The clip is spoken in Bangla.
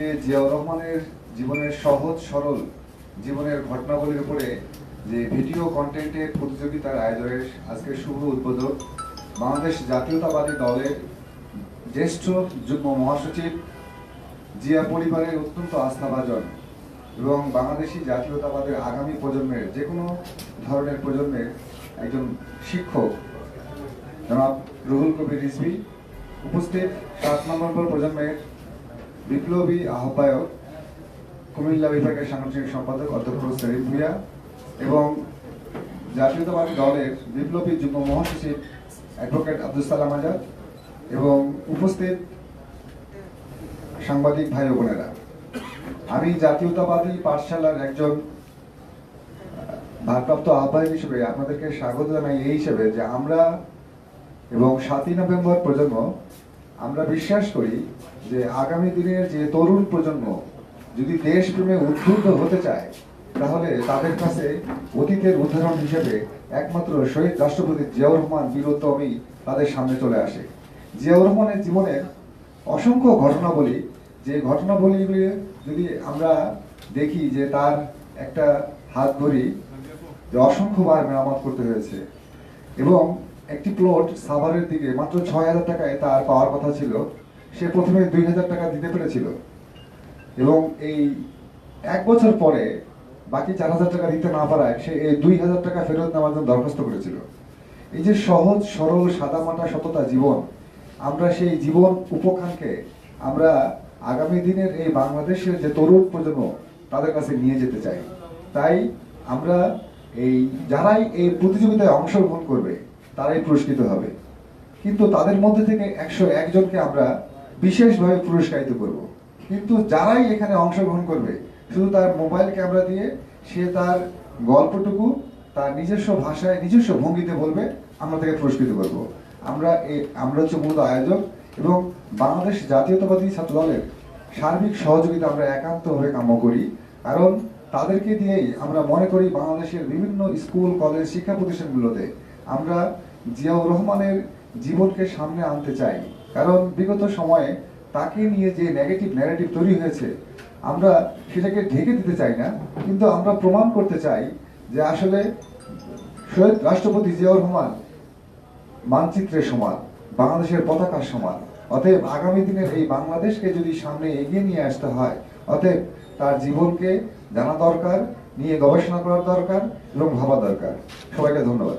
জিয়াউর রহমানের জীবনের সহজ সরল জীবনের ঘটনাবলীর উপরে যে ভিডিও কন্টেন্টের প্রতিযোগিতার আয়োজনের আজকে শুভ উদ্বোধক বাংলাদেশ জাতীয়তাবাদী দলের জ্যেষ্ঠ যুগ্ম মহাসচিব, জিয়া পরিবারের অত্যন্ত আস্থাভাজন এবং বাংলাদেশি জাতীয়তাবাদের আগামী প্রজন্মের যে কোনো ধরনের প্রজন্মের একজন শিক্ষক জনাব রুহুল কবির রিজভী, উপস্থিত 7 নম্বর প্রজন্মের বিপ্লবী আহ্বায়ক কুমিল্লা বিভাগের সাংগঠনিক সম্পাদক অধ্যক্ষ সেলিম ভূঁইয়া এবং জাতীয়তাবাদী দলের বিপ্লবী যুগ্ম মহাসচিব অ্যাডভোকেট আব্দুল সালাম আজাদ এবং উপস্থিত সাংবাদিক ভাই ও বোনেরা, আমি জাতীয়তাবাদী পাঠশালার একজন ভারপ্রাপ্ত আহ্বায়ক হিসেবে আপনাদেরকে স্বাগত জানাই এই হিসেবে যে আমরা এবং 7ই নভেম্বর প্রজন্ম আমরা বিশ্বাস করি যে আগামী দিনের যে তরুণ প্রজন্ম যদি দেশপ্রেমে উদ্বুদ্ধ হতে চায় তাহলে তাদের কাছে অতীতের উদাহরণ হিসেবে একমাত্র শহীদ রাষ্ট্রপতি জিয়াউর রহমান বীরোত্তমই তাদের সামনে চলে আসে। জিয়াউর রহমানের জীবনের অসংখ্য ঘটনাবলী, যে ঘটনাবলীগুলি যদি আমরা দেখি যে তার একটা হাত ধরি যে অসংখ্যবার মেরামত করতে হয়েছে এবং একটি প্লট সাভারের দিকে মাত্র 6,000 টাকায় তার পাওয়ার কথা ছিল, সে প্রথমে 2,000 টাকা দিতে পেরেছিল এবং এই 1 বছর পরে বাকি 4,000 টাকা দিতে না পারায় সে এই 2,000 টাকা ফেরত নেওয়ার জন্য দরখাস্ত করেছিল। এই যে সহজ সরল সাদামাটা সততা জীবন, আমরা সেই জীবন উপখানকে আমরা আগামী দিনের এই বাংলাদেশের যে তরুণ প্রজন্ম তাদের কাছে নিয়ে যেতে চাই। তাই আমরা এই যারাই এই প্রতিযোগিতায় অংশগ্রহণ করবে তারাই পুরস্কৃত হবে, কিন্তু তাদের মধ্যে থেকে 101 জনকে আমরা বিশেষভাবে পুরস্কারিত করব। কিন্তু যারাই এখানে অংশগ্রহণ করবে শুধু তার মোবাইল ক্যামেরা দিয়ে সে তার গল্পটুকু তার নিজস্ব ভাষায় নিজস্ব ভঙ্গিতে বলবে, আমরা তাকে পুরস্কৃত করব। আমরা হচ্ছে মূলত আয়োজক এবং বাংলাদেশ জাতীয়তাবাদী ছাত্র দলের সার্বিক সহযোগিতা আমরা একান্তভাবে কাম্য করি, কারণ তাদেরকে দিয়েই আমরা মনে করি বাংলাদেশের বিভিন্ন স্কুল কলেজ শিক্ষা প্রতিষ্ঠানগুলোতে আমরা জিয়াউর রহমানের জীবনকে সামনে আনতে চাই। কারণ বিগত সময়ে তাকে নিয়ে যে নেগেটিভ ন্যারেটিভ তৈরি হয়েছে আমরা সেটাকে ঢেকে দিতে চাই না, কিন্তু আমরা প্রমাণ করতে চাই যে আসলে শহীদ রাষ্ট্রপতি জিয়াউর রহমান মানচিত্রের সমান, বাংলাদেশের পতাকার সমান। অতএব আগামী দিনের এই বাংলাদেশকে যদি সামনে এগিয়ে নিয়ে আসতে হয়, অতএব তার জীবনকে জানা দরকার, নিয়ে গবেষণা করার দরকার এবং ভাবা দরকার। সবাইকে ধন্যবাদ।